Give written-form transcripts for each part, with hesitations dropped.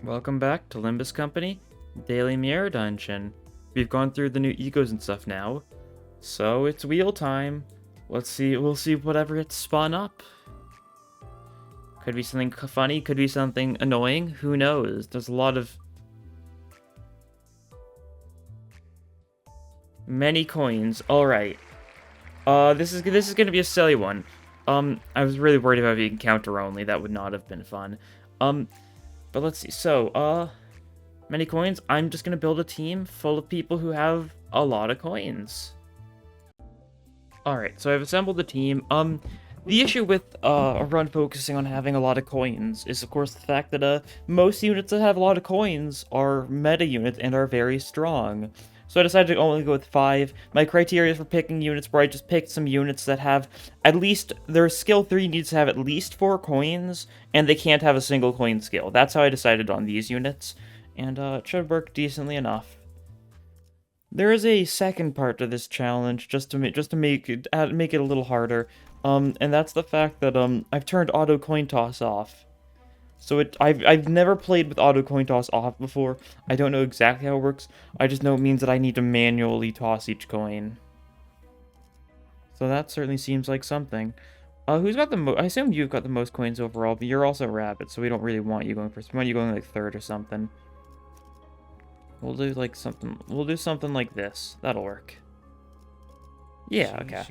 Welcome back to Limbus Company, Daily Mirror Dungeon. We've gone through the new egos and stuff now, so it's wheel time. We'll see whatever gets spun up. Could be something funny, could be something annoying, who knows? There's a lot of... many coins, alright. This is gonna be a silly one. I was really worried about being counter only, that would not have been fun. But let's see, so, many coins. I'm just gonna build a team full of people who have a lot of coins. Alright, so I've assembled the team. The issue with, a run focusing on having a lot of coins is, of course, the fact that, most units that have a lot of coins are meta units and are very strong. So I decided to only go with 5. My criteria for picking units were I just picked some units that have at least... their skill 3 needs to have at least 4 coins, and they can't have a single coin skill. That's how I decided on these units, and it should work decently enough. There is a second part to this challenge, just to make it a little harder, and that's the fact that I've turned auto coin toss off. So I've never played with auto coin toss off before. I don't know exactly how it works. I just know it means that I need to manually toss each coin. So that certainly seems like something. Who's got the most? I assume you've got the most coins overall, but you're also rabbit, so we don't really want you going first. We want you going like third or something. We'll do like something. We'll do something like this. That'll work. Yeah. Okay.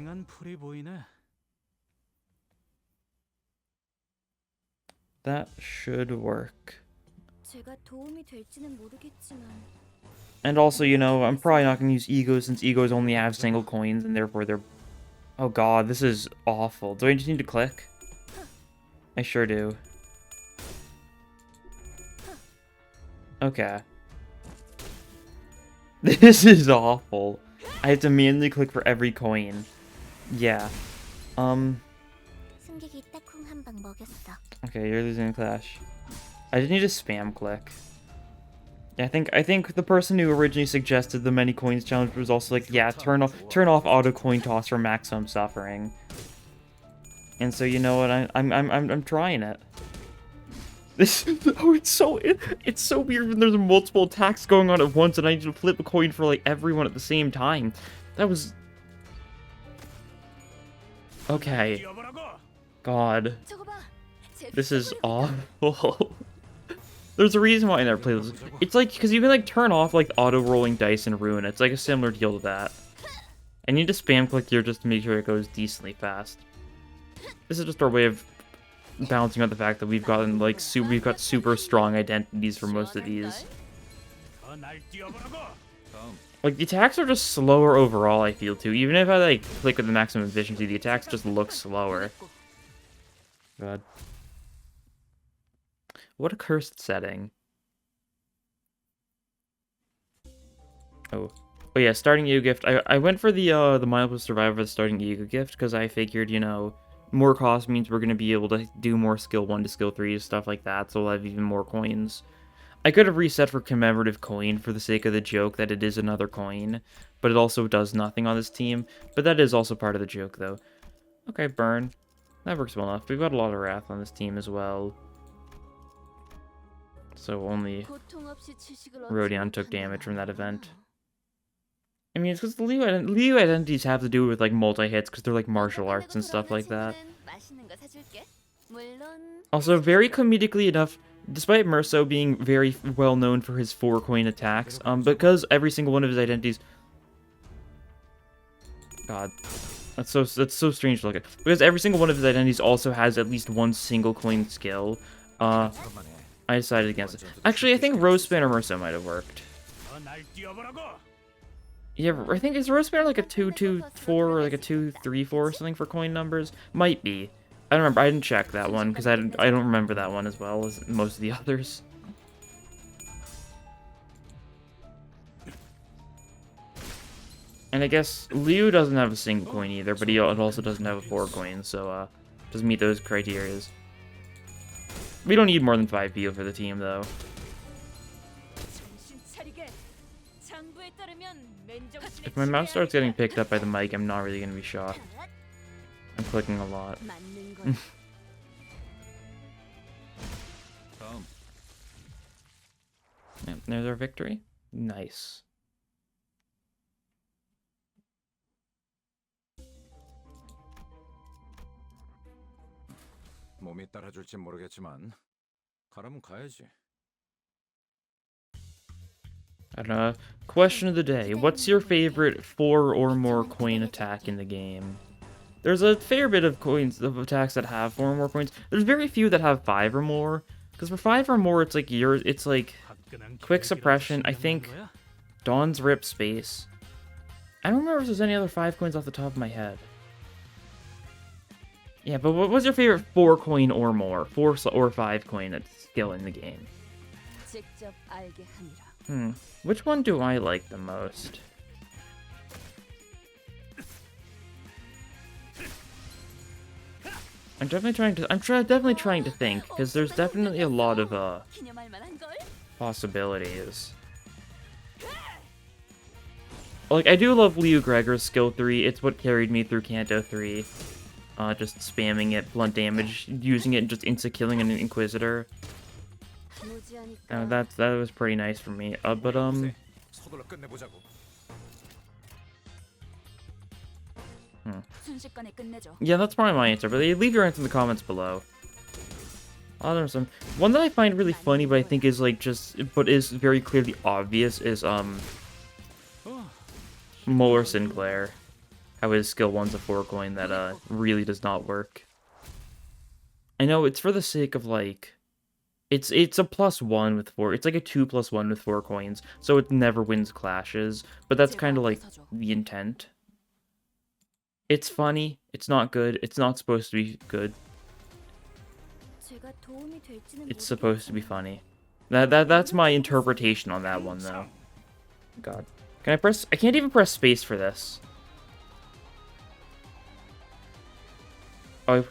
That should work. And also, you know, I'm probably not going to use egos since egos only have single coins and therefore they're... Oh god, this is awful. Do I just need to click? I sure do. Okay. This is awful. I have to manually click for every coin. Yeah. Okay, you're losing a clash. I just need to spam click. Yeah, I think the person who originally suggested the many coins challenge was also like, yeah, turn off auto coin toss for maximum suffering. And so you know what, I'm trying it. This it's so weird when there's multiple attacks going on at once and I need to flip a coin for like everyone at the same time. That was... Okay. God. This is awful. There's a reason why I never play this. It's like, because you can like turn off like auto-rolling dice and ruin it. It's like a similar deal to that. I need to spam click here just to make sure it goes decently fast. This is just our way of balancing out the fact that we've gotten like we've got super strong identities for most of these. Like, the attacks are just slower overall, I feel, too. Even if I, like, click with the maximum efficiency, the attacks just look slower. God. What a cursed setting. Oh. Oh yeah, starting ego gift. I went for the Mindless Survivor, the starting ego gift, because I figured, you know, more cost means we're going to be able to do more skill 1 to skill 3, stuff like that, so we'll have even more coins. I could have reset for commemorative coin for the sake of the joke that it is another coin, but it also does nothing on this team. But that is also part of the joke, though. Okay, burn. That works well enough. We've got a lot of wrath on this team as well. So only Rodion took damage from that event. I mean, it's because the Leo identities have to do with, like, multi-hits, because they're, like, martial arts and stuff like that. Also, very comedically enough, despite Merso being very well known for his 4-coin attacks, because every single one of his identities... God, that's so strange to look at. Because every single one of his identities also has at least one single coin skill, I decided against it. Actually, I think Rose Spanner Merso might have worked. Yeah, I think, is Rose Spanner like a 2-2-4 or like a 2-3-4 or something for coin numbers? Might be. I don't remember. I didn't check that one because I don't remember that one as well as most of the others. And I guess Liu doesn't have a single coin either, but it also doesn't have a 4 coin, so doesn't meet those criterias. We don't need more than 5 PO for the team though. If my mouse starts getting picked up by the mic, I'm not really gonna be shocked. I'm clicking a lot. There's our victory. Nice. 몸이 따라줄지 모르겠지만 가라면 가야지. I don't know. Question of the day. What's your favorite 4 or more coin attack in the game? There's a fair bit of coins of attacks that have 4 or more coins. There's very few that have 5 or more. Because for 5 or more, it's like quick suppression. I think Dawn's Rip Space. I don't remember if there's any other 5 coins off the top of my head. Yeah, but what was your favorite 4 coin or more? 4 or 5 coin skill in the game? Which one do I like the most? I'm definitely trying to think, because there's definitely a lot of possibilities. Like, I do love Liu Gregor's skill 3. It's what carried me through Kanto 3. Just spamming it, blunt damage, using it and just insta-killing an Inquisitor. That was pretty nice for me. Yeah, that's probably my answer, but leave your answer in the comments below. There's some one that I find really funny, but I think is but is very clearly obvious is Muller Sinclair. How his skill 1's a 4 coin that really does not work. I know it's for the sake of it's a +1 with 4. It's like a 2+1 with 4 coins, so it never wins clashes. But that's kind of like the intent. It's funny. It's not good. It's not supposed to be good. It's supposed to be funny. That's my interpretation on that one, though. God, can I press? I can't even press space for this. Oh,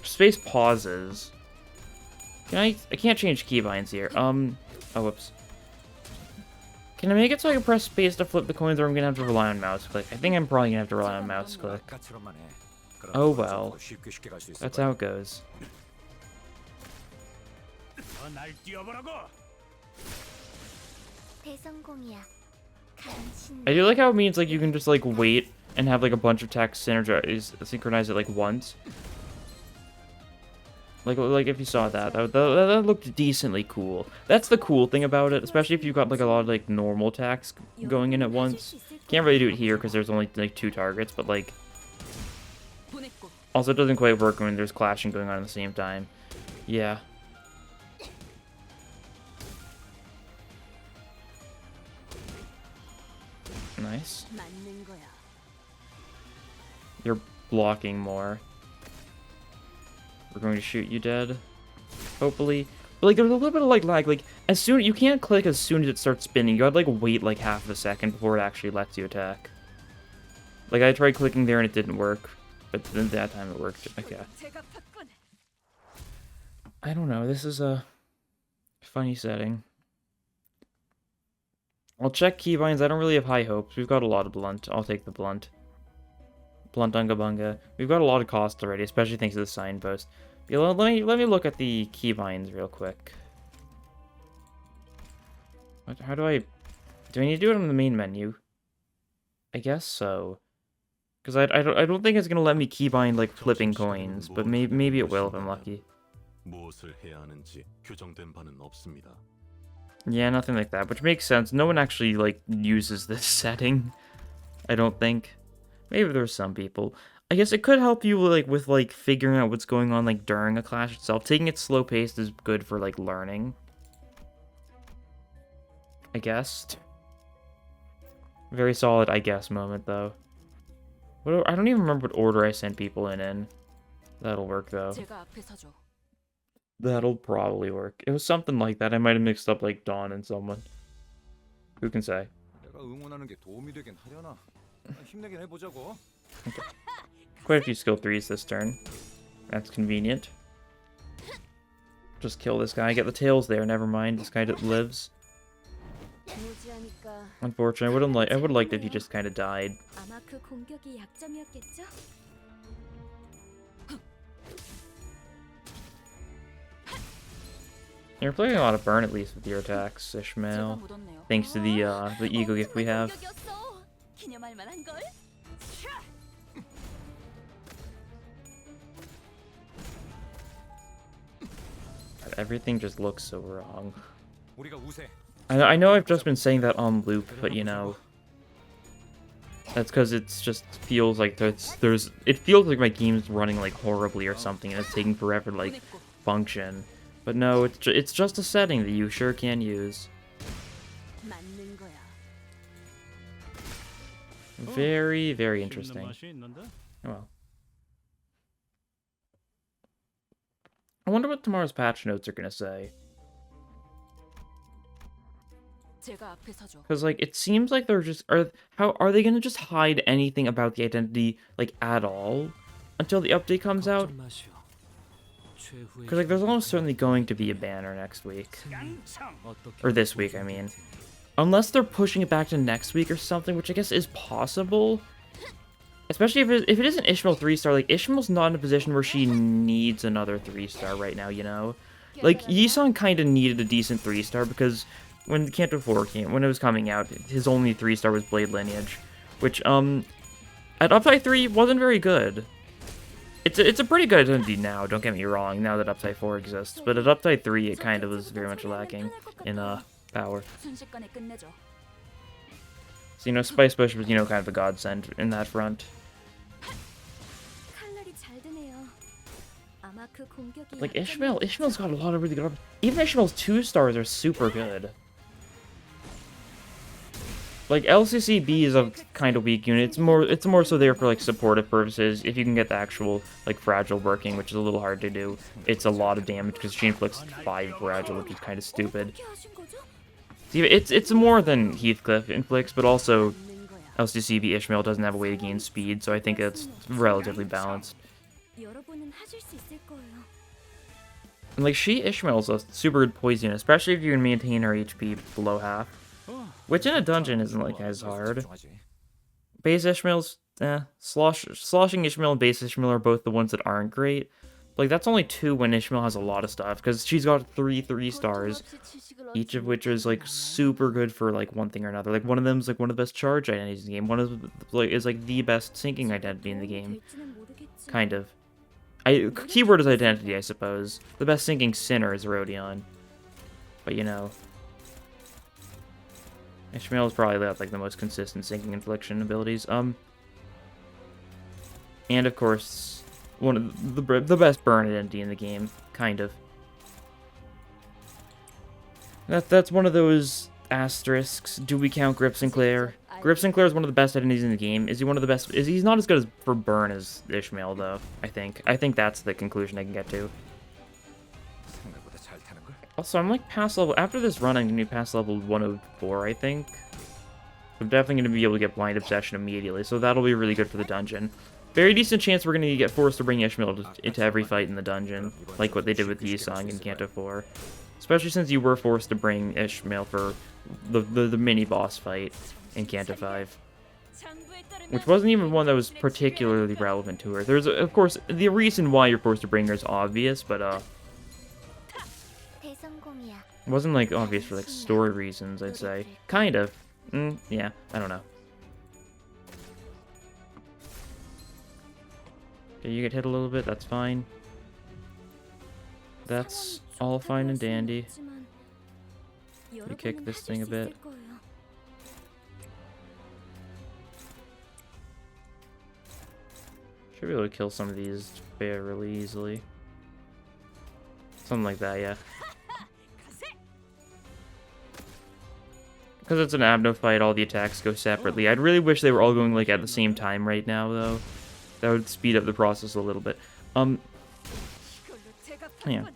space pauses. I can't change keybinds here. Oh, whoops. Can I make it so I can press space to flip the coins, or I'm gonna have to rely on mouse click? I think I'm probably gonna have to rely on mouse click. Oh well. That's how it goes. I do like how it means you can just wait and have a bunch of attacks synchronize it once. Like if you saw that looked decently cool. That's the cool thing about it, especially if you've got a lot of normal attacks going in at once. Can't really do it here because there's only 2 targets, but also it doesn't quite work when there's clashing going on at the same time. Yeah. Nice. You're blocking more. We're going to shoot you dead, hopefully. But there's a little bit of lag. As soon you can't click as soon as it starts spinning. You gotta wait half of a second before it actually lets you attack. I tried clicking there and it didn't work, but then that time it worked. Okay. I don't know. This is a funny setting. I'll check keybinds. I don't really have high hopes. We've got a lot of blunt. I'll take the blunt. Blunt Unga Bunga. We've got a lot of cost already, especially thanks to the signpost. Yeah, let me look at the keybinds real quick. How do I need to do it on the main menu? I guess so. Because I don't think it's gonna let me keybind flipping coins, but maybe it will if I'm lucky. Yeah, nothing like that, which makes sense. No one actually uses this setting, I don't think. Maybe there's some people. I guess it could help you with figuring out what's going on during a clash itself. Taking it slow paced is good for learning, I guess. Very solid I guess moment though. I don't even remember what order I sent people in. That'll work though. That'll probably work. It was something like that. I might have mixed up Dawn and someone. Who can say? Okay. Quite a few skill 3s this turn. That's convenient. Just kill this guy. Get the tails there. Never mind. This guy lives. Unfortunately, I would have liked if he just kind of died. You're playing a lot of burn, at least with your attacks, Ishmael. Thanks to the ego gift we have. Everything just looks so wrong. I know I've just been saying that on loop, but you know, that's because it's just feels like it feels like my game's running like horribly or something, and it's taking forever to like function. But no, it's just a setting that you sure can use. Very, very interesting. Oh, well. I wonder what tomorrow's patch notes are gonna say. Because, like, it seems like they're just... How are they gonna just hide anything about the identity, like, at all? Until the update comes out? Because, like, there's almost certainly going to be a banner next week. Or this week, I mean. Unless they're pushing it back to next week or something, which I guess is possible. Especially if it isn't Ishmael 3-star, like, Ishmael's not in a position where she needs another 3-star right now, you know? Like, Yisun kind of needed a decent 3-star because when Kanto 4 came, when it was coming out, his only 3-star was Blade Lineage, which, at Upside 3 wasn't very good. It's a pretty good identity now, don't get me wrong, now that Upside 4 exists, but at Upside 3 it kind of was very much lacking in, power. So, you know, Spice Bush was, you know, kind of a godsend in that front. Like, Ishmael's got a lot of really good... Even Ishmael's 2-stars are super good. Like, LCCB is a kind of weak unit. It's more so there for, like, supportive purposes. If you can get the actual, like, fragile working, which is a little hard to do, it's a lot of damage, because she inflicts 5 fragile, which is kind of stupid. See, it's more than Heathcliff inflicts, but also LCCB Ishmael doesn't have a way to gain speed, so I think it's relatively balanced. And, like, Ishmael's a super good poison, especially if you can maintain her HP below half. Which in a dungeon isn't, like, as hard. Base Ishmael's, Sloshing Ishmael and Base Ishmael are both the ones that aren't great. Like, that's only 2 when Ishmael has a lot of stuff, because she's got 3 3-stars, each of which is, like, super good for, like, one thing or another. Like, one of them's, like, one of the best charge identities in the game. One of them, like, is, like, the best sinking identity in the game. Kind of. Keyword is identity, I suppose. The best sinking sinner is Rodion. But, you know... Ishmael's probably got, like, the most consistent sinking infliction abilities. And, of course, one of the best burn identity in the game. Kind of. That's one of those asterisks. Do we count Grip Sinclair? Grip Sinclair is one of the best identities in the game. Is he one of the best? He's not as good as for burn as Ishmael, though, I think. I think that's the conclusion I can get to. Also, I'm like past level... After this run, I'm going to be past level 104, I think. I'm definitely going to be able to get Blind Obsession immediately, so that'll be really good for the dungeon. Very decent chance we're going to get forced to bring Ishmael into every fight in the dungeon, like what they did with Yisung in Kanto 4. Especially since you were forced to bring Ishmael for the mini-boss fight in Kanto 5. Which wasn't even one that was particularly relevant to her. There's, of course, the reason why you're forced to bring her is obvious, but, it wasn't, like, obvious for, like, story reasons, I'd say. Kind of. Yeah, I don't know. Okay, you get hit a little bit, that's fine. That's all fine and dandy. We kick this thing a bit. Should be able to kill some of these fairly easily. Something like that, yeah. Because it's an Abno fight, all the attacks go separately. I'd really wish they were all going, like, at the same time right now, though. That would speed up the process a little bit. Yeah.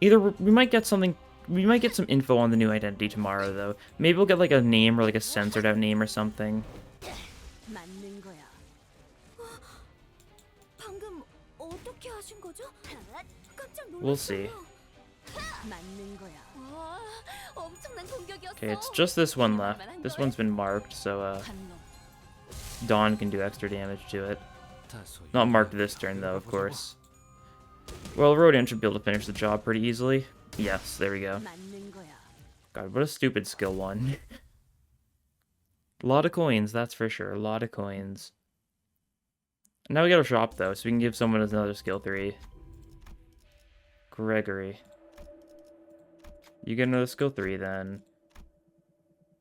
Either we might get something... We might get some info on the new identity tomorrow, though. Maybe we'll get, like, a name or, like, a censored-out name or something. We'll see. Okay, it's just this one left. This one's been marked, so, Dawn can do extra damage to it. Not marked this turn, though, of course. Well, Rodion should be able to finish the job pretty easily. Yes, there we go. God, what a stupid skill one. A lot of coins, that's for sure. A lot of coins. Now we got a shop, though, so we can give someone another skill 3. Gregory. You get another skill 3, then.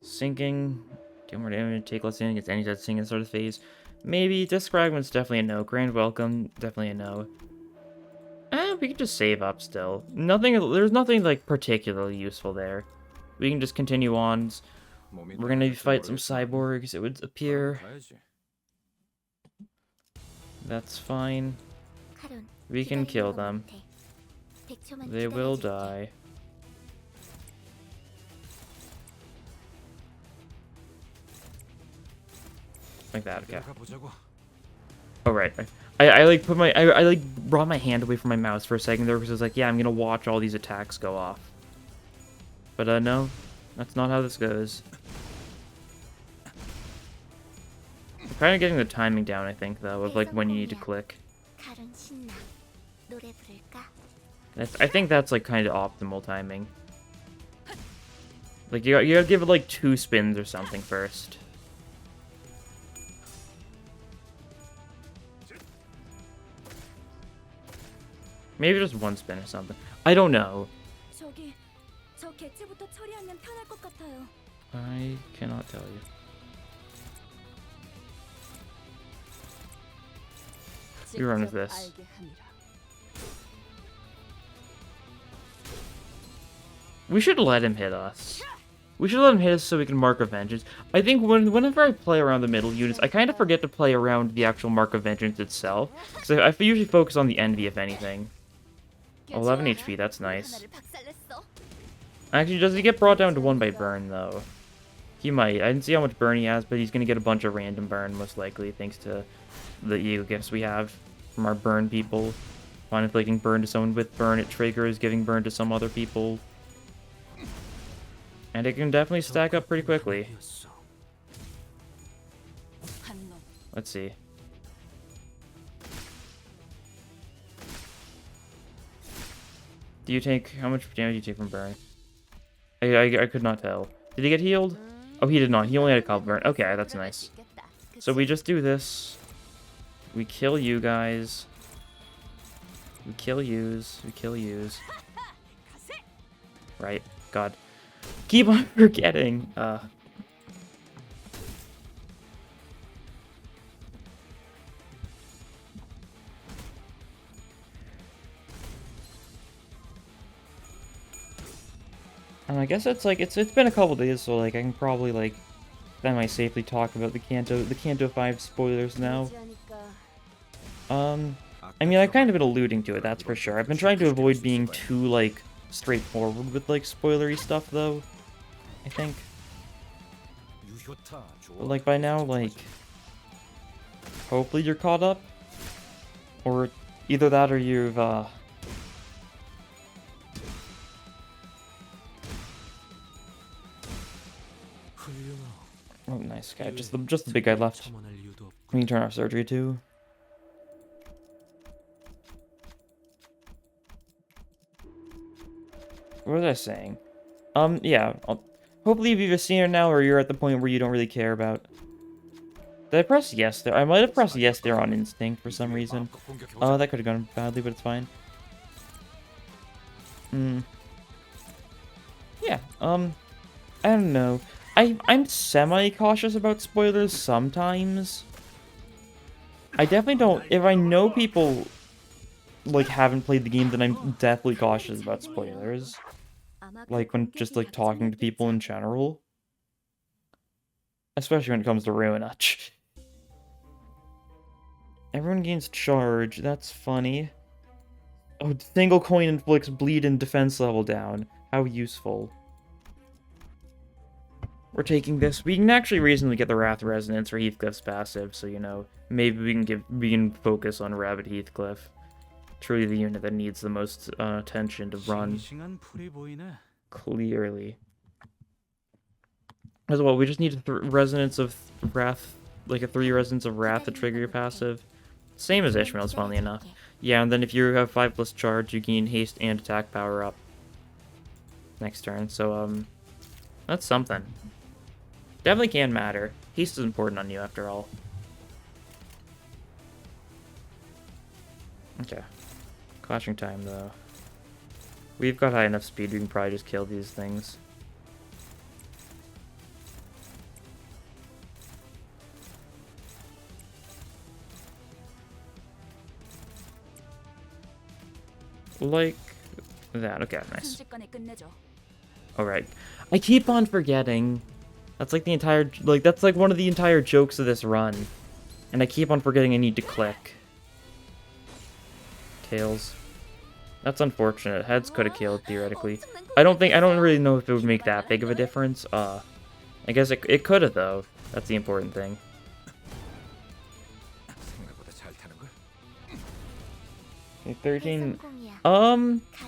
Sinking. Do more damage, take less damage against any type of sinking sort of phase. Maybe. Disc Fragment's definitely a no. Grand Welcome, definitely a no. We can just save up still. There's nothing, like, particularly useful there. We can just continue on. We're gonna fight some cyborgs, it would appear. That's fine. We can kill them. They will die. Like that, okay. Oh, right. I like put my I like brought my hand away from my mouse for a second there because I was like, yeah, I'm gonna watch all these attacks go off. But no, that's not how this goes. I'm kind of getting the timing down, I think, though, of like when you need to click. I think that's like kind of optimal timing. Like you gotta give it like 2 spins or something first. Maybe just 1 spin or something. I don't know. I cannot tell you. We run with this. We should let him hit us. We should let him hit us so we can mark of vengeance. I think whenever I play around the middle units, I kind of forget to play around the actual mark of vengeance itself. Because I usually focus on the envy, if anything. 11 HP, that's nice. Actually, does he get brought down to 1 by burn, though? He might. I didn't see how much burn he has, but he's going to get a bunch of random burn, most likely, thanks to the ego gifts we have from our burn people. Upon inflicting burn to someone with burn, it triggers giving burn to some other people. And it can definitely stack up pretty quickly. Let's see. Do you take... How much damage do you take from burn? I could not tell. Did he get healed? Oh, he did not. He only had a couple burn. Okay, that's nice. So we just do this. We kill you guys. We kill yous. We kill yous. Right. God. Keep on forgetting. And I guess it's like it's been a couple days, so like I can probably like semi-safely talk about the Kanto 5 spoilers now. I mean, I've kind of been alluding to it, that's for sure. I've been trying to avoid being too like straightforward with like spoilery stuff, though. I think. But like by now, like hopefully you're caught up, or either that or you've Oh, nice guy. Just the big guy left. We can turn off surgery too. What was I saying? Yeah. Hopefully you've either seen it now or you're at the point where you don't really care about. Did I press yes there? I might have pressed yes there on instinct for some reason. That could have gone badly, but it's fine. Yeah. I don't know. I'm semi-cautious about spoilers sometimes. I definitely don't... If I know people, like, haven't played the game, then I'm definitely cautious about spoilers. Like, when just, like, talking to people in general. Especially when it comes to Ruinach. Everyone gains charge. That's funny. Oh, single coin inflicts bleed and defense level down. How useful. We're taking this. We can actually reasonably get the Wrath Resonance or Heathcliff's passive, so you know, maybe we can focus on Rabbit Heathcliff. Truly the unit that needs the most attention to run. Clearly. As well, we just need a Resonance of Wrath, like a 3 Resonance of Wrath to trigger your passive. Same as Ishmael's, funnily enough. Yeah, and then if you have 5+ charge, you gain haste and attack power up. next turn, so, that's something. Definitely can matter. Haste is important on you, after all. Okay. Clashing time, though. We've got high enough speed, we can probably just kill these things. Like that. Okay, nice. Alright. I keep on forgetting. That's like the entire, like, that's like one of the entire jokes of this run. And I keep on forgetting I need to click. Tails. That's unfortunate. Heads could have killed, theoretically. I don't really know if it would make that big of a difference. I guess it could have, though. That's the important thing. Okay, 13.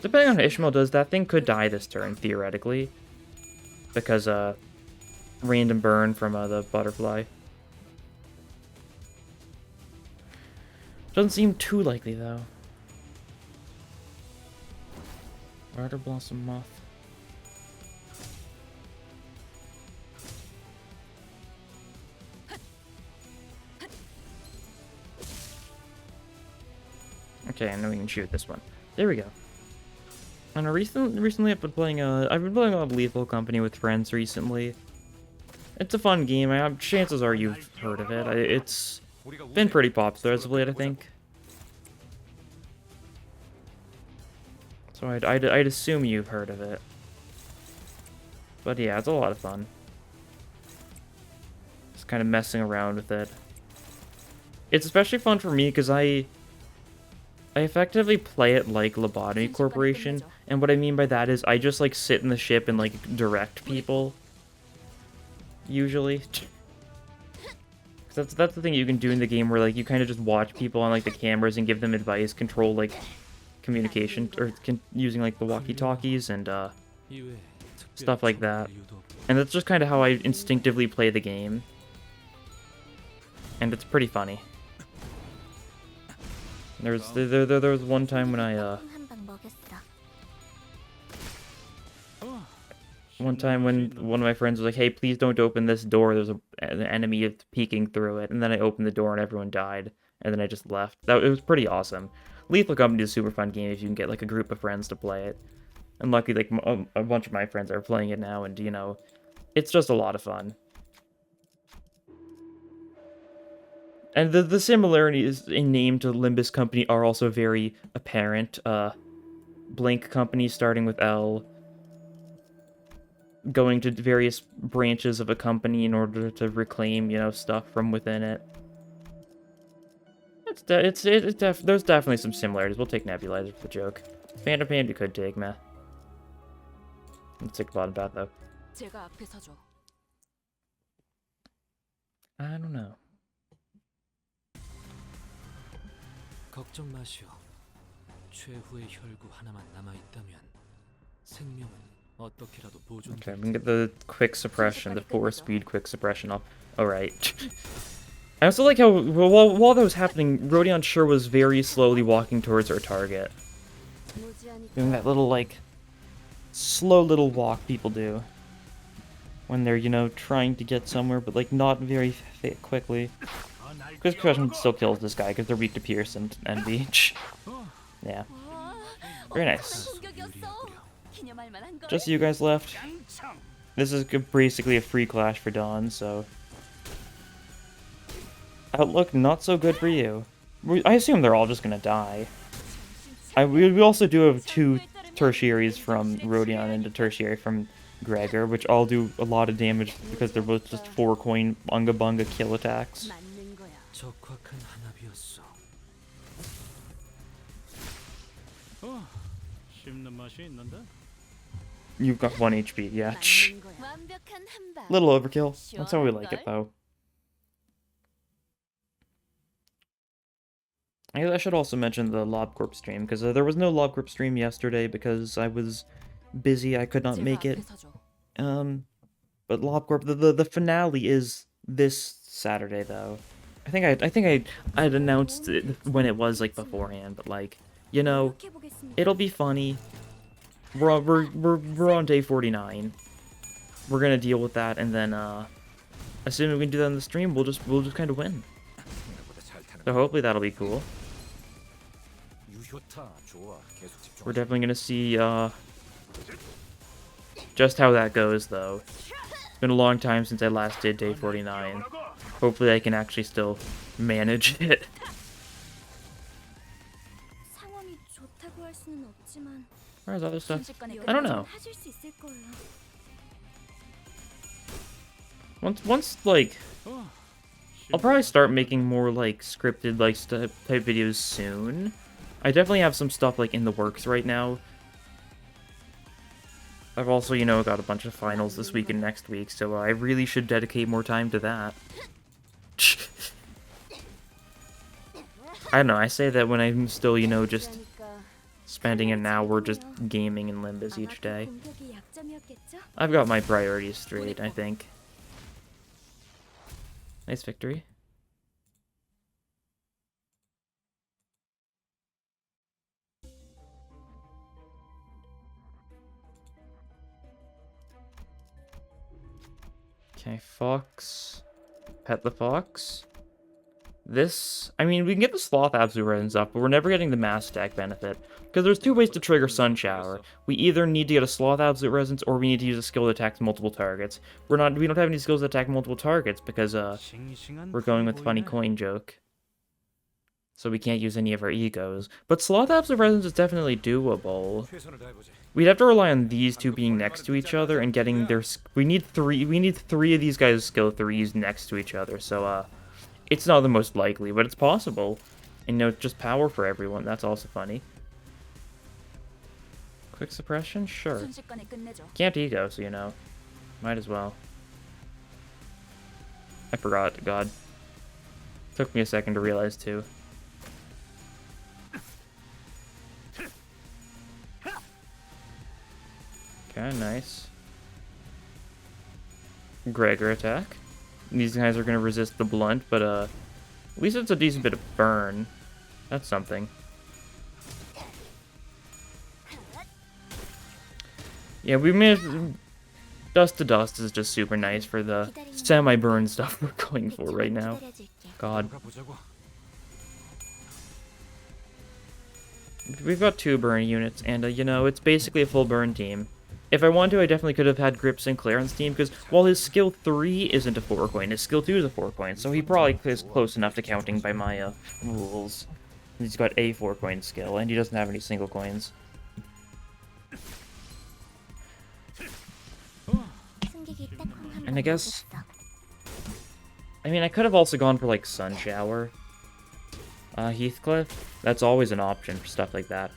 Depending on how Ishmael does, that thing could die this turn, theoretically. Because, random burn from, the butterfly. Doesn't seem too likely, though. Rider Blossom Moth. Okay, I know we can shoot this one. There we go. And recently I've been playing a Lethal Company with friends recently. It's a fun game. Chances are you've heard of it. It's been pretty popular as of late, I think. So I'd assume you've heard of it. But yeah, it's a lot of fun. Just kind of messing around with it. It's especially fun for me because I effectively play it like Lobotomy Corporation, and what I mean by that is I just like sit in the ship and like direct people. Usually. That's the thing you can do in the game where like you kind of just watch people on like the cameras and give them advice, control like communication, or using like the walkie-talkies and stuff like that. And that's just kind of how I instinctively play the game. And it's pretty funny. There was one time when one of my friends was like, "Hey, please don't open this door. There's an enemy peeking through it." And then I opened the door and everyone died. And then I just left. It was pretty awesome. Lethal Company is a super fun game if you can get like a group of friends to play it. And luckily, like a bunch of my friends are playing it now, and you know, it's just a lot of fun. And the similarities in name to Limbus Company are also very apparent. Blink Company starting with L, going to various branches of a company in order to reclaim, you know, stuff from within it. There's definitely some similarities. We'll take Nebulizer for the joke. Phantom Pain you could take, meh. Let's take the bottom path, though. I don't know. 걱정 마시오. 최후의 혈구 하나만 남아 있다면 생명은 어떻게라도 보존. Okay, we can get the quick suppression, the 4-speed quick suppression off. Alright. I also like how, while that was happening, Rodion sure was very slowly walking towards her target. Doing that little, like, slow little walk people do. When they're, you know, trying to get somewhere, but, like, not very quickly. Quick suppression still kills this guy, because they're weak to Pierce and Envy. Yeah. Very nice. Just you guys left. This is basically a free clash for Dawn, so... Outlook, not so good for you. I assume they're all just gonna die. We also do have 2 tertiaries from Rodion and a tertiary from Gregor, which all do a lot of damage because they're both just 4-coin Bunga Bunga kill attacks. You've got 1 HP, yeah. Little overkill. That's how we like it, though. I should also mention the Lob Corp stream, because there was no Lob Corp stream yesterday because I was busy, I could not make it. But Lob Corp, the finale is this Saturday, though. I think I'd announced it when it was, like, beforehand, but, like, you know, it'll be funny. we're on day 49. We're gonna deal with that, and then assuming we can do that in the stream, we'll just kind of win. 생각보다 잘 타는 So hopefully that'll be cool. 유효타 좋아. 계속 집중. We're definitely gonna see just how that goes, though. It's been a long time since I last did day 49. Hopefully I can actually still manage it. 상황이 좋다고 할 수는 없지만 Where's other stuff? 순식간에 I don't know. 하실 수 있을 거예요. Once like, I'll probably start making more like scripted like type videos soon. I definitely have some stuff like in the works right now. I've also, you know, got a bunch of finals this week and next week, so I really should dedicate more time to that. I don't know, I say that when I'm still, you know, just 그러니까 spending an hour just gaming in Limbus each 아마 그 day. 공격이 약점이었겠죠? I've got my priorities straight, I think. Nice victory. Okay, fox. Pet the fox. This, I mean, we can get the sloth absolute resonance up, but we're never getting the mass stack benefit. Because there's two ways to trigger Sun Shower. We either need to get a sloth absolute resonance, or we need to use a skill that attacks multiple targets. We don't have any skills that attack multiple targets, because, we're going with funny coin joke. So we can't use any of our egos. But sloth absolute resonance is definitely doable. 최선을 다해보지. We'd have to rely on these two being next to each other and getting their... We need three of these guys' skill 3s next to each other, so, it's not the most likely, but it's possible. And, you know, just power for everyone, that's also funny. Quick suppression? Sure. 순식간에 끝내죠. Can't ego, so, you know. Might as well. I forgot, God. Took me a second to realize, too. Okay, nice. Gregor attack. These guys are gonna resist the blunt, but at least it's a decent bit of burn. That's something. Yeah, we managed. Dust to dust is just super nice for the semi-burn stuff we're going for right now. God. 가보자고. We've got 2 burn units, and, you know, it's basically a full burn team. If I wanted to, I definitely could have had Grip Sinclair on his team, because while his skill 3 isn't a 4 coin, his skill 2 is a 4 coin, so he probably is close enough to counting by my rules. He's got a 4 coin skill, and he doesn't have any single coins. And I guess... I mean, I could have also gone for, like, Sun Shower. Heathcliff? That's always an option for stuff like that.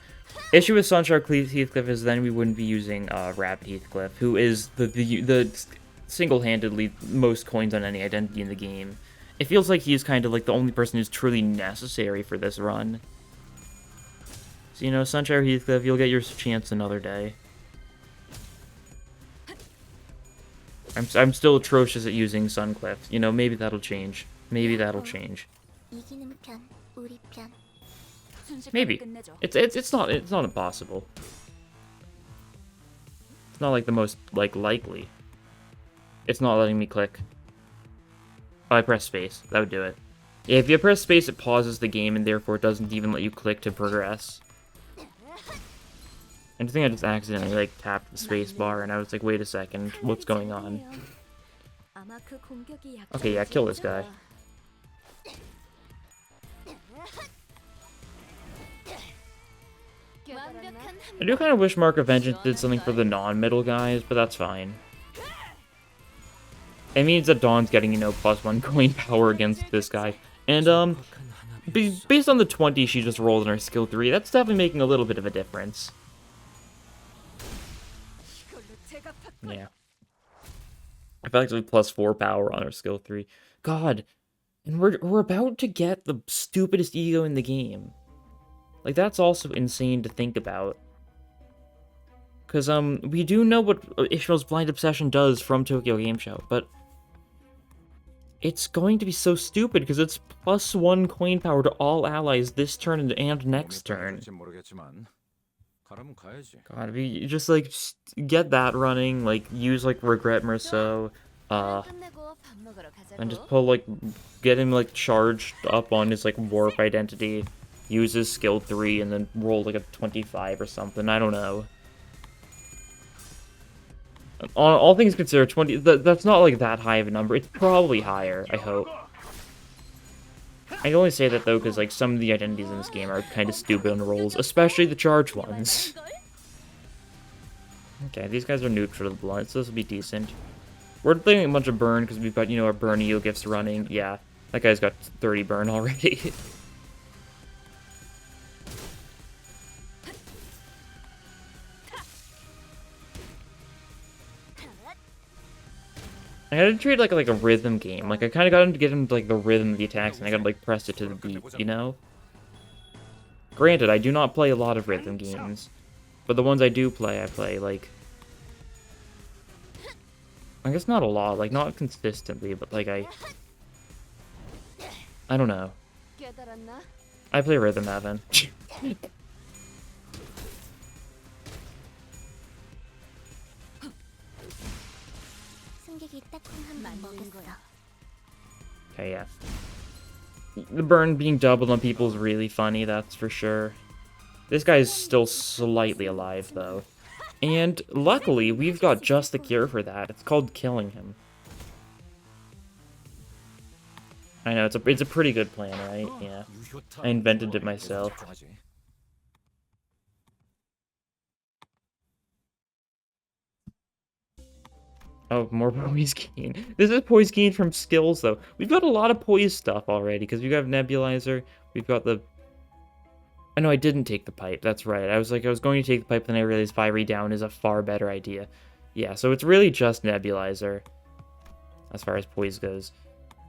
Issue with Sun Shower Heathcliff is then we wouldn't be using Rapid Heathcliff, who is the single-handedly most coins on any identity in the game. It feels like he's kind of like the only person who's truly necessary for this run. So, you know, Sun Shower Heathcliff, you'll get your chance another day. I'm still atrocious at using Suncliff. You know, maybe that'll change. Maybe that'll change. Maybe. It's not impossible. It's not like the most likely. It's not letting me click. Oh, I press space. That would do it. Yeah, if you press space, it pauses the game and therefore it doesn't even let you click to progress. I think I just accidentally tapped the space bar and I was like, wait a second, what's going on? Okay, yeah, kill this guy. I do kind of wish Mark of Vengeance did something for the non-middle guys, but that's fine. It means that Dawn's getting, you know, +1 coin power against this guy. And, based on the 20 she just rolled in her skill 3, that's definitely making a little bit of a difference. Yeah. Effectively +4 power on her skill 3. God. And we're about to get the stupidest ego in the game. Like, that's also insane to think about. Because, we do know what Ishmael's Blind Obsession does from Tokyo Game Show, but it's going to be so stupid because it's +1 coin power to all allies this turn and next turn. 가라면 가야지. God, if you just like get that running, like use like regret Merceau, 끝내고 밥 먹으러 and just 가자고. pull like get him like charged up on his like warp identity, use his skill 3, and then roll like a 25 or something. I don't know. All things considered, 20. That's not like that high of a number. It's probably higher. I hope. I only say that though because like some of the identities in this game are kind of stupid on rolls, especially the charge ones. Okay, these guys are neutral to the blunt, so this will be decent. We're playing a bunch of burn because we've got, you know, our burn EO gifts running. Yeah, that guy's got 30 burn already. I gotta treat it like a rhythm game. Like I kind of got him to get into like the rhythm of the attacks, and I gotta like press it to the beat, you know. Granted, I do not play a lot of rhythm games, but the ones I do play, I play like. I guess not a lot, like not consistently, but like I don't know. 깨달았나? I play rhythm, Evan. 승객이 딱한번 먹었어. Okay, yeah. The burn being doubled on people is really funny, that's for sure. This guy's still slightly alive, though. And luckily, we've got just the cure for that. It's called killing him. I know, it's a pretty good plan, right? Yeah. I invented it myself. Oh, more poise gain. This is poise gain from skills, though. We've got a lot of poise stuff already, because we've got Nebulizer, we've got the... I know I didn't take the pipe, that's right. I was going to take the pipe, then I realized Fiery Down is a far better idea. Yeah, so it's really just Nebulizer, as far as poise goes.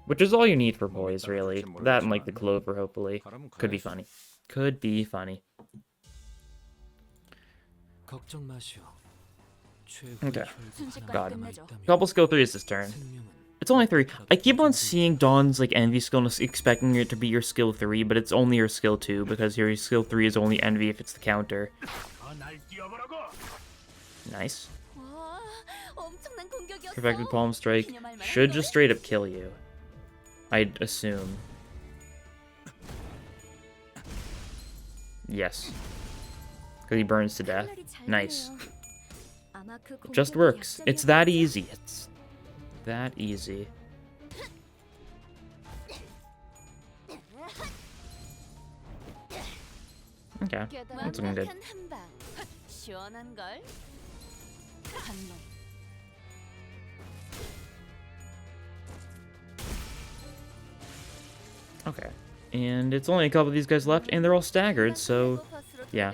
Which is all you need for poise, really. That and, like, the Clover, hopefully. Could be funny. Could be funny. 걱정 마시오. Okay. 순식간에 God. 끝내죠. Couple skill 3 is this turn. It's only 3. I keep on seeing Dawn's like envy skill and expecting it to be your skill 3, but it's only your skill 2 because your skill 3 is only envy if it's the counter. Nice. 와, 엄청난 공격이었어. Perfected Palm Strike should just straight up kill you. I'd assume. Yes. Because he burns to death. Nice. It just works. It's that easy. It's that easy. Okay, that's looking good. Okay, and it's only a couple of these guys left, and they're all staggered, so yeah.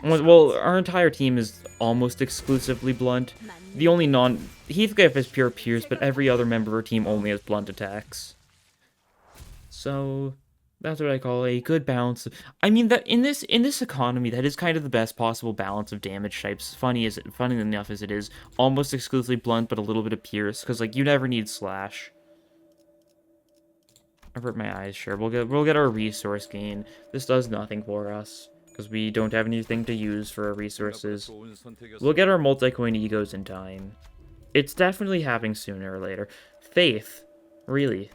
Well, our entire team is almost exclusively blunt. The only Heathcliff has pure pierce, but every other member of our team only has blunt attacks. So that's what I call a good balance. I mean that in this economy, that is kind of the best possible balance of damage types. Funny enough as it is, almost exclusively blunt, but a little bit of pierce, because like you never need slash. Avert my eyes, sure. We'll get our resource gain. This does nothing for us because we don't have anything to use for our resources. We'll get our multi-coin egos in time. It's definitely happening sooner or later. Faith, really?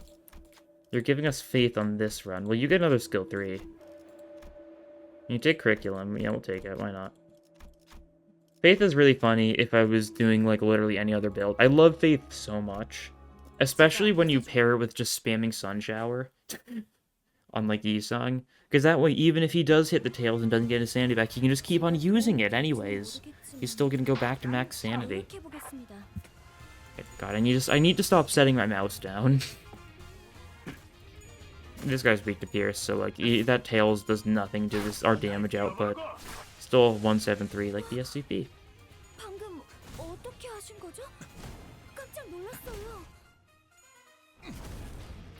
You're giving us faith on this run. Well, you get another skill 3. You take curriculum. Yeah, we'll take it. Why not? Faith is really funny if I was doing like literally any other build. I love Faith so much. Especially when you pair it with just spamming Sun Shower on, like, Yi-Sung. Because that way, even if he does hit the tails and doesn't get his sanity back, he can just keep on using it anyways. He's still gonna go back to max sanity. God, I need to stop setting my mouse down. This guy's weak to pierce, so, like, that tails does nothing to our damage output. Still 173 like the SCP. 방금 어떻게 하신 거죠? 깜짝 놀랐어요.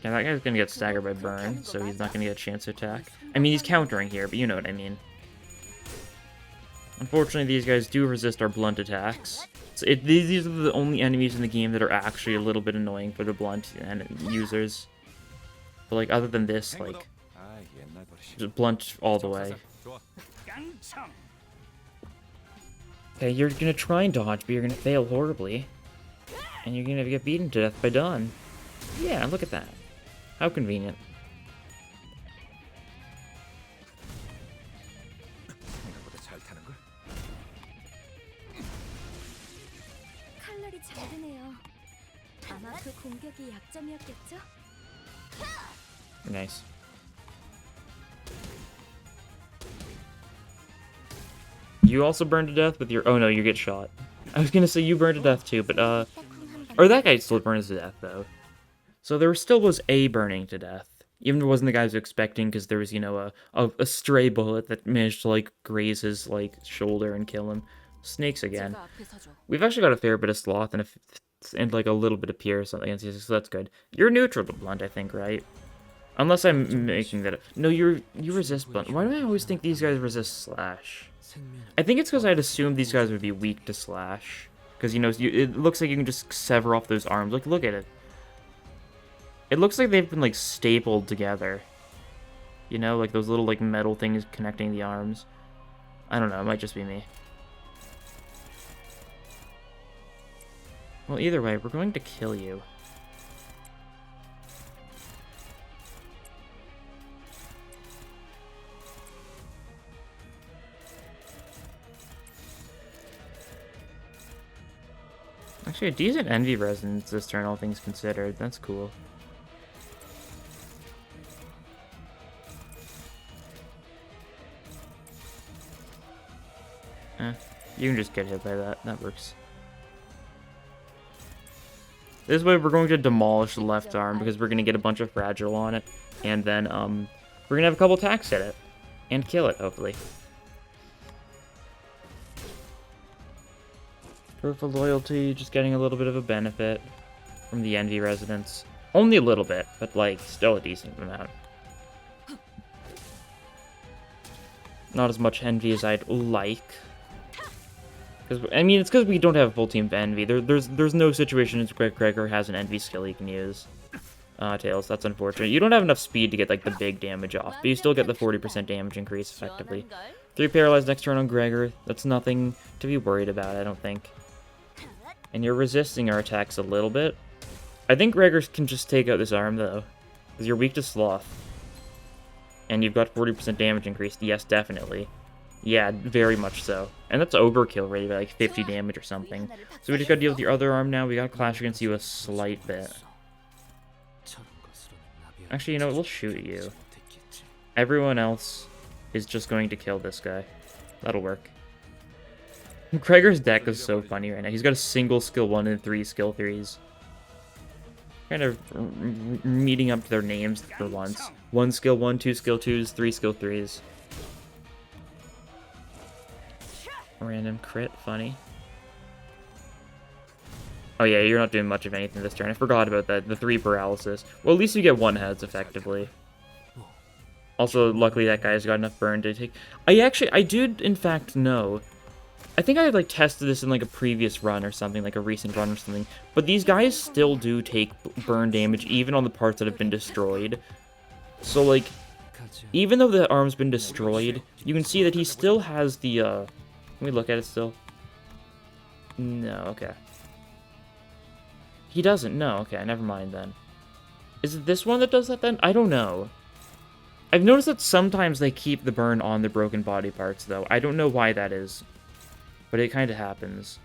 Yeah, that guy's gonna get staggered by burn, so he's not gonna get a chance to attack. I mean, he's countering here, but you know what I mean. Unfortunately, these guys do resist our blunt attacks. So these are the only enemies in the game that are actually a little bit annoying for the blunt users. But like, other than this, like, just blunt all the way. Okay, you're gonna try and dodge, but you're gonna fail horribly. And you're gonna get beaten to death by Dawn. Yeah, look at that. How convenient. 생각보다 잘 타는 걸. 칼날이 잘 드네요. 아마 그 공격이 약점이었겠죠? Nice. You also burn to death with your... Oh no, you get shot. I was gonna say you burn to death too, but or that guy still burns to death though. So there still was a burning to death. Even if it wasn't the guy I was expecting, because there was, you know, a stray bullet that managed to, like, graze his, like, shoulder and kill him. Snakes again. We've actually got a fair bit of sloth and like, a little bit of pierce on the NC6, so that's good. You're neutral to blunt, I think, right? Unless I'm making that up. No, you resist blunt. Why do I always think these guys resist slash? I think it's because I'd assumed these guys would be weak to slash. Because, you know, it looks like you can just sever off those arms. Like, look at it. It looks like they've been, like, stapled together. You know, like those little, like, metal things connecting the arms. I don't know, it might just be me. Well, either way, we're going to kill you. Actually, a decent envy resonance this turn, all things considered. That's cool. You can just get hit by that. That works. This way, we're going to demolish the left arm because we're going to get a bunch of fragile on it. And then, we're going to have a couple attacks at it. And kill it, hopefully. Proof of loyalty, just getting a little bit of a benefit from the envy resonance. Only a little bit, but, like, still a decent amount. Not as much envy as I'd like. I mean, it's because we don't have a full team of envy. There's no situation in which Gregor has an envy skill he can use. Tails, that's unfortunate. You don't have enough speed to get, like, the big damage off, but you still get the 40% damage increase, effectively. 3 paralyzed next turn on Gregor. That's nothing to be worried about, I don't think. And you're resisting our attacks a little bit. I think Gregor can just take out this arm, though. Because you're weak to Sloth. And you've got 40% damage increased. Yes, definitely. Yeah, very much so. And that's overkill rate by like 50 damage or something. So we just gotta deal with your other arm now. We gotta clash against you a slight bit. Actually, you know what? We'll shoot you. Everyone else is just going to kill this guy. That'll work. Gregor's deck is so funny right now. He's got a single skill 1 and 3 skill 3s. Kind of meeting up to their names for once. 1 skill 1, 2 skill 2s, 3 skill 3s. Random crit, funny. Oh yeah, you're not doing much of anything this turn. I forgot about that. The 3 paralysis. Well, at least you get 1 heads, effectively. Also, luckily that guy's got enough burn to take... I did, in fact, know. I think I had, like, tested this in, like, a previous run or something, like a recent run or something. But these guys still do take burn damage, even on the parts that have been destroyed. So, like, even though the arm's been destroyed, you can see that he still has the, Can we look at it still? No, okay. He doesn't, no, okay, never mind then. Is it this one that does that then? I don't know. I've noticed that sometimes they keep the burn on the broken body parts, though. I don't know why that is. But it kind of happens.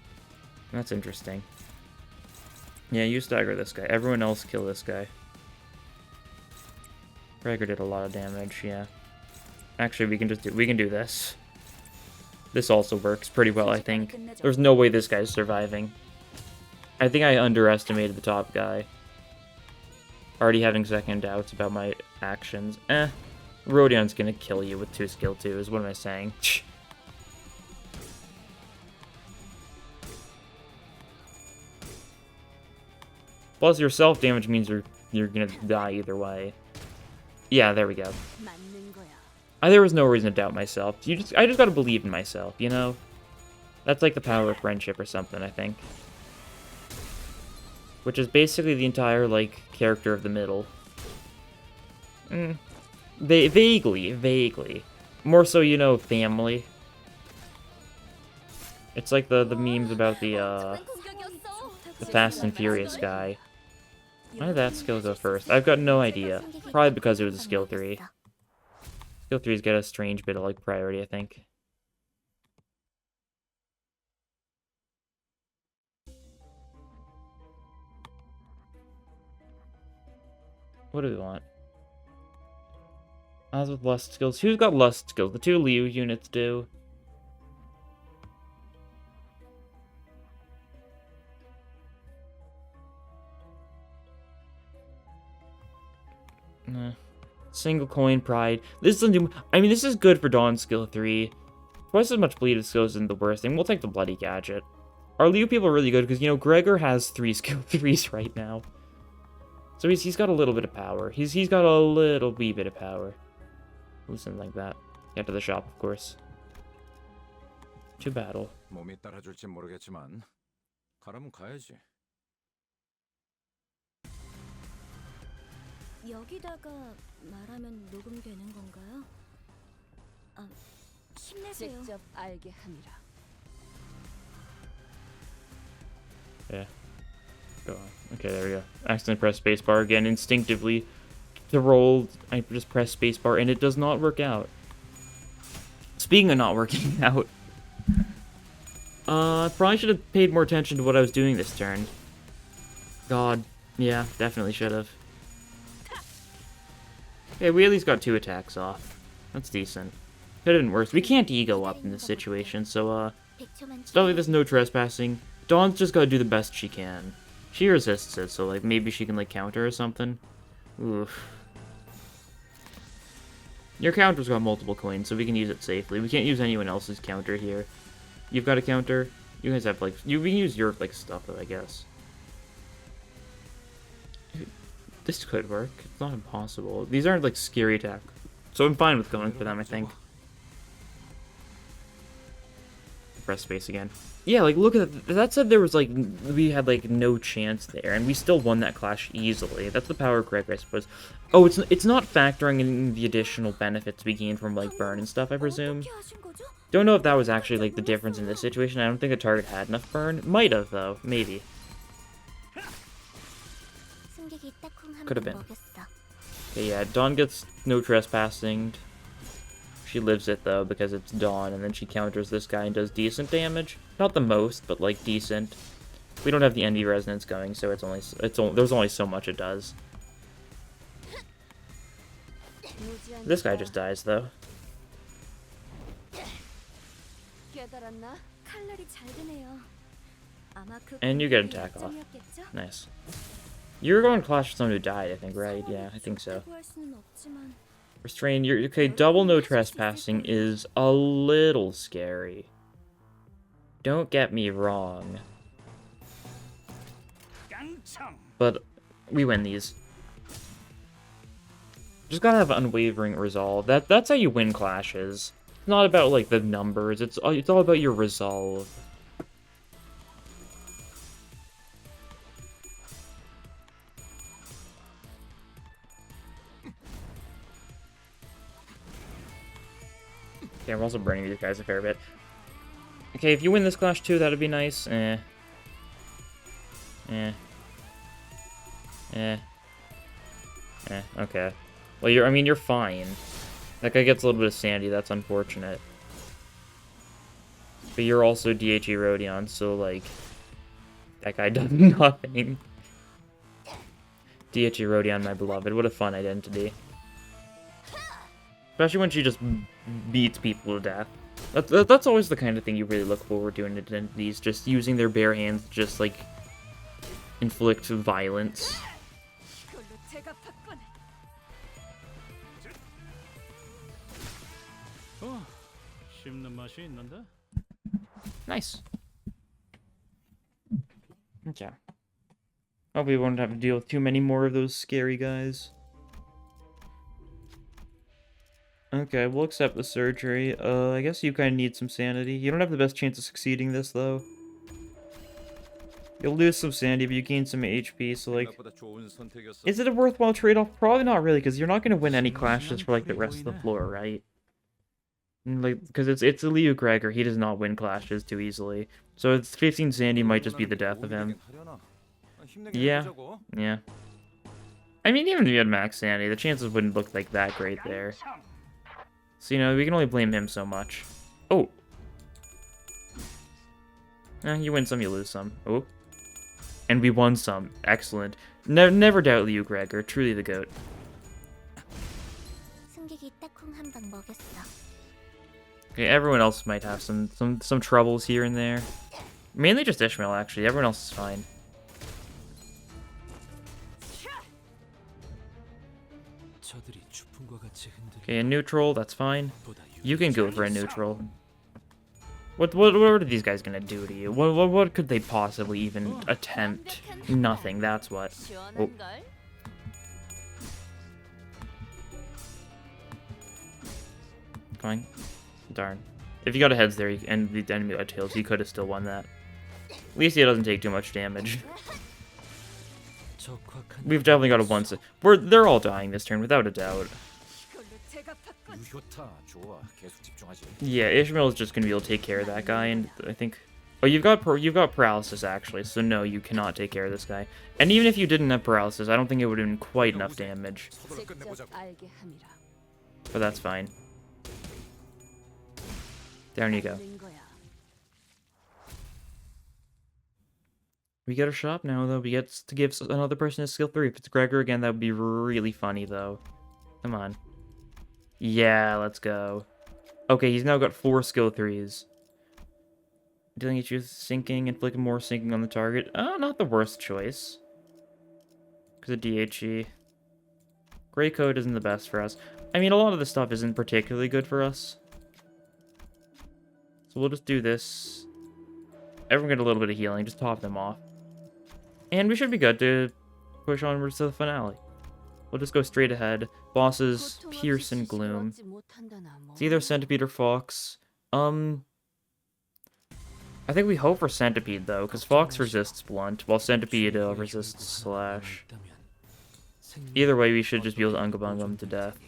That's interesting. Yeah, you stagger this guy. Everyone else kill this guy. Gregor did a lot of damage, yeah. Actually, we can do this. This also works pretty well, I think. There's no way this guy's surviving. I think I underestimated the top guy. Already having second doubts about my actions. Rodion's gonna kill you with 2 skill 2s. What am I saying? Plus your self-damage means you're gonna die either way. Yeah, there we go. There was no reason to doubt myself. I just gotta believe in myself, you know? That's like the power of friendship or something, I think. Which is basically the entire, like, character of the middle. Vaguely. More so, you know, family. It's like the memes about the Fast and Furious guy. Why did that skill go first? I've got no idea. Probably because it was a skill 3. Skill 3's got a strange bit of, like, priority, I think. What do we want? As with lust skills. Who's got lust skills? The 2 Liu units do. Nah. Single coin pride. This is I mean, this is good for Dawn skill 3. Twice as much bleed as skill isn't the worst thing. We'll take the bloody gadget. Our Liu people are really good because, you know, Gregor has 3 skill 3s right now. So he's got a little bit of power. He's got a little wee bit of power. Something like that. Get to the shop, of course. To battle. 몸이 따라줄지 모르겠지만 가라면 가야지. 여기다가 말하면 녹음되는 건가요? 아, 힘내세요. 직접 알게 함이라. Yeah. Go on. Okay, there we go. Accidentally press spacebar again. Instinctively, to roll, I just press spacebar, and it does not work out. Speaking of not working out, I probably should have paid more attention to what I was doing this turn. God, yeah, definitely should have. Okay, we at least got 2 attacks off. That's decent. Could have been worse. We can't ego up in this situation, so, stuff like this, no trespassing. Dawn's just gotta do the best she can. She resists it, so, like, maybe she can, like, counter or something. Oof. Your counter's got multiple coins, so we can use it safely. We can't use anyone else's counter here. You've got a counter. You guys have, like, we can use your, like, stuff, I guess. This could work. It's not impossible. These aren't, like, scary attack. So I'm fine with going for them, I think. Press space again. Yeah, like, look at that. That said there was, like, we had, like, no chance there, and we still won that clash easily. That's the power of Greg, I suppose. Oh, it's not factoring in the additional benefits we gain from, like, burn and stuff, I presume. Don't know if that was actually, like, the difference in this situation. I don't think the target had enough burn. Might have, though. Maybe. Could have been. Okay, yeah, Dawn gets no trespassing. She lives it, though, because it's Dawn, and then she counters this guy and does decent damage. Not the most, but, like, decent. We don't have the Envy Resonance going, so there's only so much it does. This guy just dies, though. And you get an attack off. Nice. You were going to clash with someone who died, I think, right? Yeah, I think so. Restrain, okay, double no trespassing is a little scary. Don't get me wrong. But we win these. Just gotta have unwavering resolve. That's how you win clashes. It's not about, like, the numbers. It's all about your resolve. Okay, we're also burning these guys a fair bit. Okay, if you win this clash too, that'd be nice. Okay. Well, you're fine. That guy gets a little bit of sanity, that's unfortunate. But you're also DHE Rodion, so, like, that guy does nothing. DHE Rodion, my beloved. What a fun identity. Especially when she just beats people to death. That's always the kind of thing you really look forward to in identities, just using their bare hands to just, like, inflict violence. Nice. Okay. Hope we won't have to deal with too many more of those scary guys. Okay, we'll accept the surgery. I guess you kind of need some sanity. You don't have the best chance of succeeding this, though. You'll lose some sanity, but you gain some HP, so, like... Is it a worthwhile trade-off? Probably not really, because you're not going to win any clashes for, like, the rest of the floor, right? Like, because it's a Liu Gregor, he does not win clashes too easily. So it's 15 Sandy might just be the death of him. Yeah, yeah. I mean, even if you had max sanity, the chances wouldn't look like that great there. So, you know, we can only blame him so much. Oh! You win some, you lose some. Oh. And we won some. Excellent. Never doubt Liu Gregor, truly the GOAT. 승객이 딱콩 한 방 먹였어. Okay, everyone else might have some troubles here and there. Mainly just Ishmael, actually. Everyone else is fine. 저들이 추풍과 같이 흔들리는 Okay, in neutral, that's fine. 보다 You can go for a neutral. What are these guys gonna do to you? What could they possibly even attempt? Nothing, that's what. Oh. 시원한 걸. Fine. Darn. If you got a heads there and the enemy got tails, you could have still won that. At least he doesn't take too much damage. 적확한 We've definitely got a one. They're all dying this turn without a doubt. 이걸로 제가 바꾼. 유효타 좋아. 계속 집중하지. Yeah, Ishmael is just gonna be able to take care of that guy, and I think. Oh, you've got paralysis actually, so no, you cannot take care of this guy. And even if you didn't have paralysis, I don't think it would have been quite enough damage. 서둘러 끝내보자고. 알게 함이라. But that's fine. Down you go. 는 거야. We get a shop now, though. We get to give another person a skill 3. If it's Gregor again, that would be really funny, though. Come on. Yeah, let's go. Okay, he's now got 4 skill 3s. Dealing issues sinking, inflicting more sinking on the target. Oh, not the worst choice. Because of DHE. Grey Code isn't the best for us. I mean, a lot of this stuff isn't particularly good for us. So we'll just do this. Everyone get a little bit of healing, just top them off. And we should be good to push onwards to the finale. We'll just go straight ahead. Bosses, Pierce and Gloom. It's either Centipede or Fox. I think we hope for Centipede, though, because Fox resists Blunt, while Centipede resists Slash. Either way, we should just be able to Unga them to death.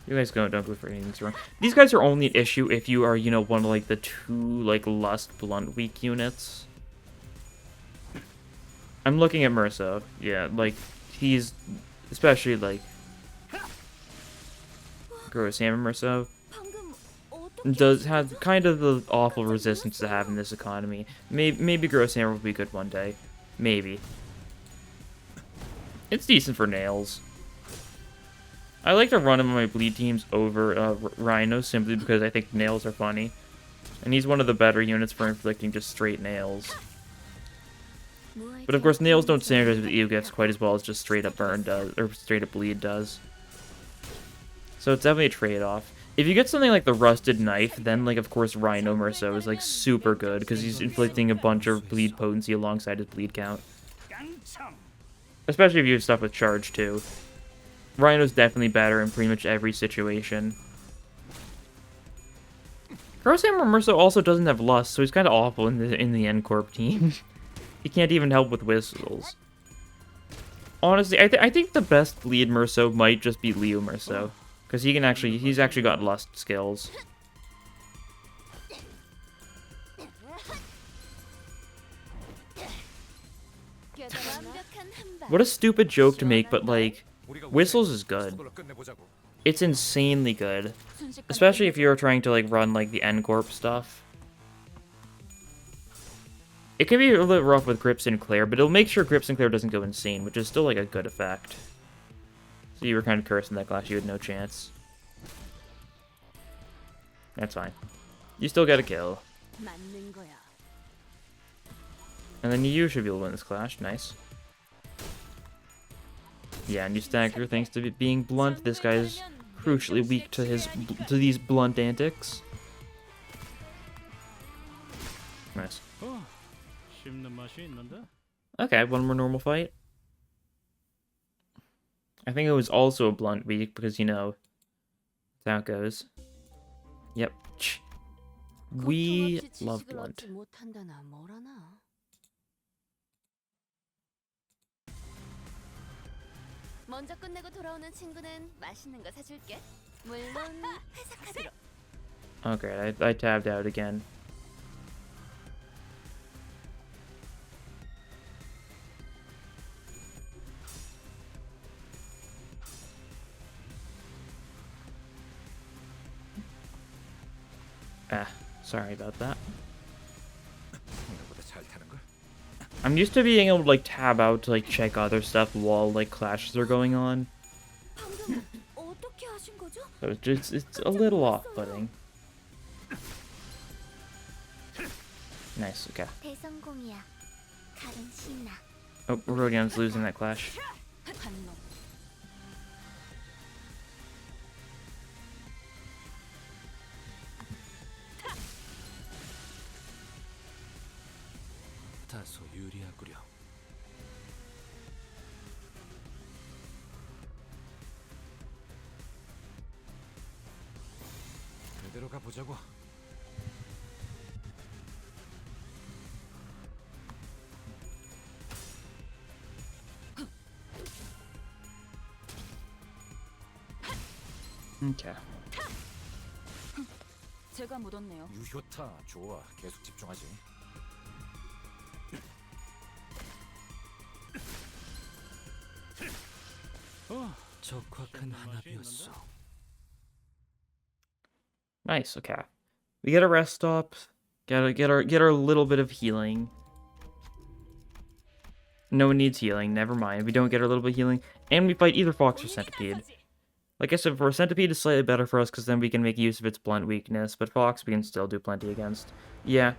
You guys don't go for anything wrong. These guys are only an issue if you are, you know, one of, like, the 2, like, Lust Blunt weak units. I'm looking at Murso. Yeah, like, he's... Especially, like... Gross Hammer Murso. 방금 어떻게 Does have kind of the awful resistance to have in this economy. Maybe Gross Hammer will be good one day. Maybe. It's decent for Nails. I like to run him on my bleed teams over Rhino simply because I think Nails are funny. And he's one of the better units for inflicting just straight Nails. But of course, Nails don't synergize with Eogifts quite as well as just straight up Burn does, or straight up Bleed does. So it's definitely a trade-off. If you get something like the Rusted Knife, then, like, of course, Rhino Murso is, like, super good, because he's inflicting a bunch of bleed potency alongside his bleed count. Especially if you have stuff with charge, too. Rhino's definitely better in pretty much every situation. Grosshammer Murso also doesn't have Lust, so he's kind of awful in the N Corp team. He can't even help with whistles. Honestly, I think the best bleed Murso might just be Leo Murso. Because he's actually got Lust skills. What a stupid joke to make, but like, Whistles is good. It's insanely good. Especially if you're trying to like run like the N Corp stuff. It can be a little bit rough with Grip Sinclair, but it'll make sure Grip Sinclair doesn't go insane, which is still like a good effect. So you were kind of cursed in that clash, you had no chance. That's fine. You still get a kill. And then you should be able to win this clash, nice. Yeah, and you stagger thanks to it being blunt. This guy's crucially weak to these blunt antics. Nice. Okay, one more normal fight. I think it was also a blunt weak because, you know, that's how it goes. Yep. We love blunt. 먼저 끝내고 돌아오는 친구는 맛있는 거 사줄게. 물론 회사 카드로. Okay, I tabbed out again. Ah, sorry about that. 생각보다 잘 타는 걸. I'm used to being able to like tab out to like check other stuff while like clashes are going on. 방금 어떻게 하신 거죠? So it's a little off-putting. Nice, okay. 대성공이야. 칼은 신나. Oh, Rodion's losing that clash. 반놈. 다소 유리하구려. 그대로 가보자고. Okay. 제가 묻었네요. 유효타 좋아. 계속 집중하지. 적확한 한압이었어. Nice, okay. We get a rest stop. Get our little bit of healing. No one needs healing, never mind. We don't get our little bit of healing. And we fight either Fox or Centipede. Like I said before, Centipede is slightly better for us because then we can make use of its blunt weakness, but Fox we can still do plenty against. Yeah.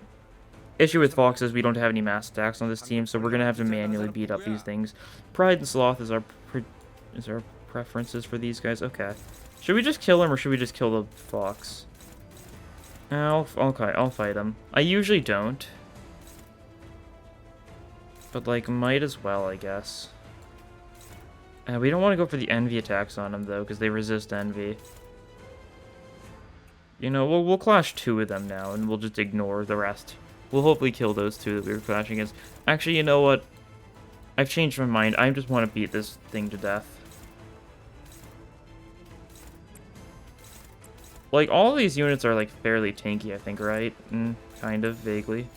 Issue with Fox is we don't have any mass attacks on this team, so we're gonna have to manually beat up these things. Pride and Sloth is our preferences for these guys. Okay. Should we just kill him or should we just kill the Fox? Okay, I'll fight him. I usually don't. But, like, might as well, I guess. We don't want to go for the envy attacks on them, though, because they resist envy. You know, we'll clash 2 of them now, and we'll just ignore the rest. We'll hopefully kill those 2 that we were clashing against. Actually, you know what? I've changed my mind. I just want to beat this thing to death. Like, all of these units are, like, fairly tanky, I think, right? Kind of, vaguely.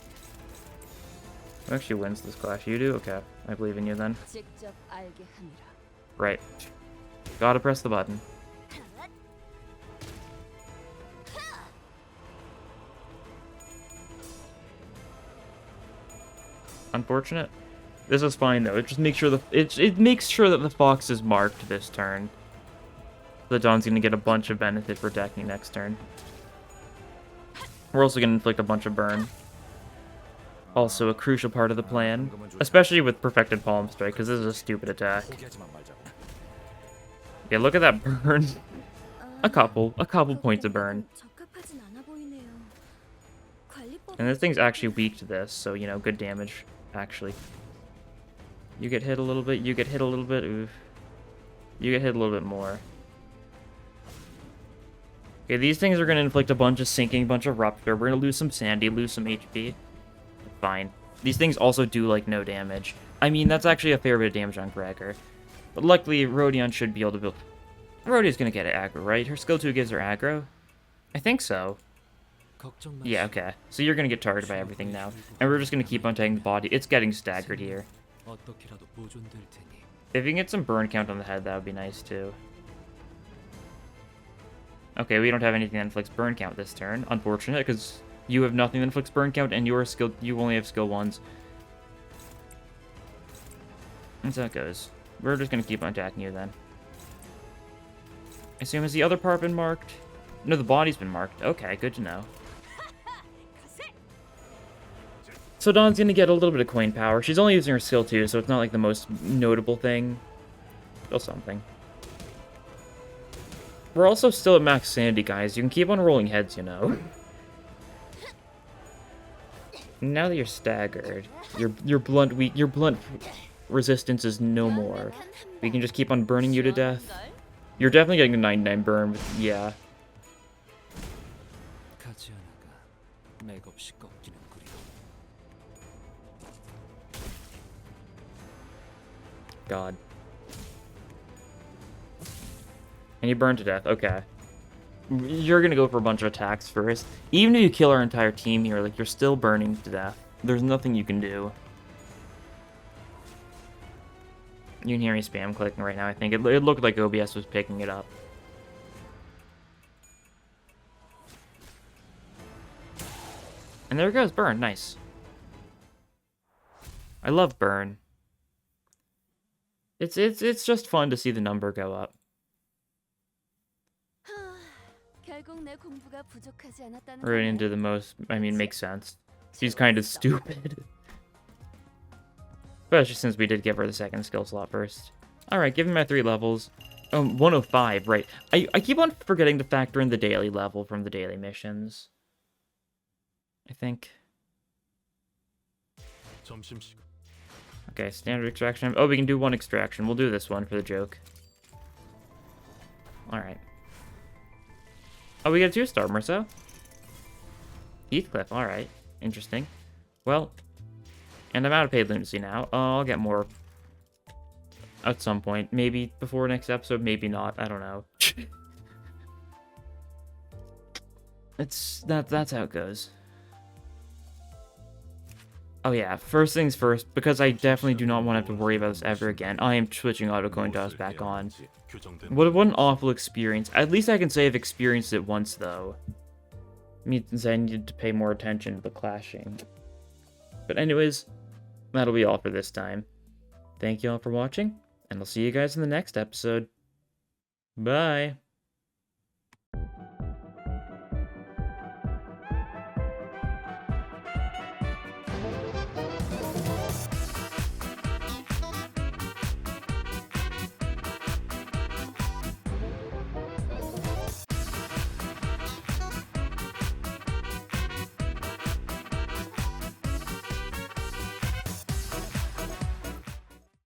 Who actually wins this clash? You do? Okay, I believe in you then. 직접 알게 함이라. Right. Gotta press the button. Unfortunate. This is fine though. It just makes sure it makes sure that the Fox is marked this turn. The Dawn's gonna get a bunch of benefit for attacking next turn. We're also gonna inflict a bunch of burn. Also a crucial part of the plan, especially with Perfected Palm Strike, because this is a stupid attack. 포기하지만 말자고. Yeah, look at that burn. a couple points of burn. 적합하진 않아 보이네요. 관리법. And this thing's actually weak to this, so, you know, good damage, actually. You get hit a little bit, you get hit a little bit, oof. You get hit a little bit more. Okay, these things are going to inflict a bunch of sinking, bunch of rupture. We're going to lose some sandy, lose some HP. Fine. These things also do, like, no damage. I mean, that's actually a fair bit of damage on Gregor. But luckily, Rodion should be able to build... Rodion's going to get aggro, right? Her skill 2 gives her aggro? I think so. 걱정 Yeah, okay. So you're going to get targeted by everything now. And we're just going to keep on taking the body. It's getting staggered here. 어떻게라도 보존될 테니. If you can get some burn count on the head, that would be nice, too. Okay, we don't have anything that inflicts burn count this turn. Unfortunate, because you have nothing that inflicts burn count, and you only have skill 1s. That's how it goes. We're just going to keep on attacking you, then. I assume, has the other part been marked? No, the body's been marked. Okay, good to know. So Dawn's going to get a little bit of coin power. She's only using her skill 2, so it's not like the most notable thing. Still something. We're also still at max sanity, guys. You can keep on rolling heads, you know. Now that you're staggered, your blunt resistance is no more. We can just keep on burning you to death. You're definitely getting a 99 burn, but yeah. 가지 않아가 맥없이 꺾이는구려. God. And you burn to death. Okay. you're gonna go for a bunch of attacks first. Even if you kill our entire team here, like, you're still burning to death. There's nothing you can do. You can hear me spam clicking right now, I think. It looked like OBS was picking it up. And there it goes, burn, nice. I love burn. It's just fun to see the number go up. 결국 내 공부가 부족하지 않았다는 Right 거네. into the most, I mean, makes sense. She's kind of stupid. Especially since we did give her the second skill slot first. Alright, give me my 3 levels. Oh, 105, right. I keep on forgetting to factor in the daily level from the daily missions. I think. Okay, standard extraction. Oh, we can do 1 extraction. We'll do this one for the joke. Alright. Oh, we got a 2-star, Merceau. Heathcliff, alright. Interesting. Well, and I'm out of paid lunacy now. I'll get more at some point. Maybe before next episode, maybe not. I don't know. That's how it goes. Oh yeah, first things first, because I definitely do not want to have to worry about this ever again. I am switching autocoin toss back on. What an awful experience. At least I can say I've experienced it once, though. Means I needed to pay more attention to the clashing. But anyways, that'll be all for this time. Thank you all for watching, and I'll see you guys in the next episode. Bye!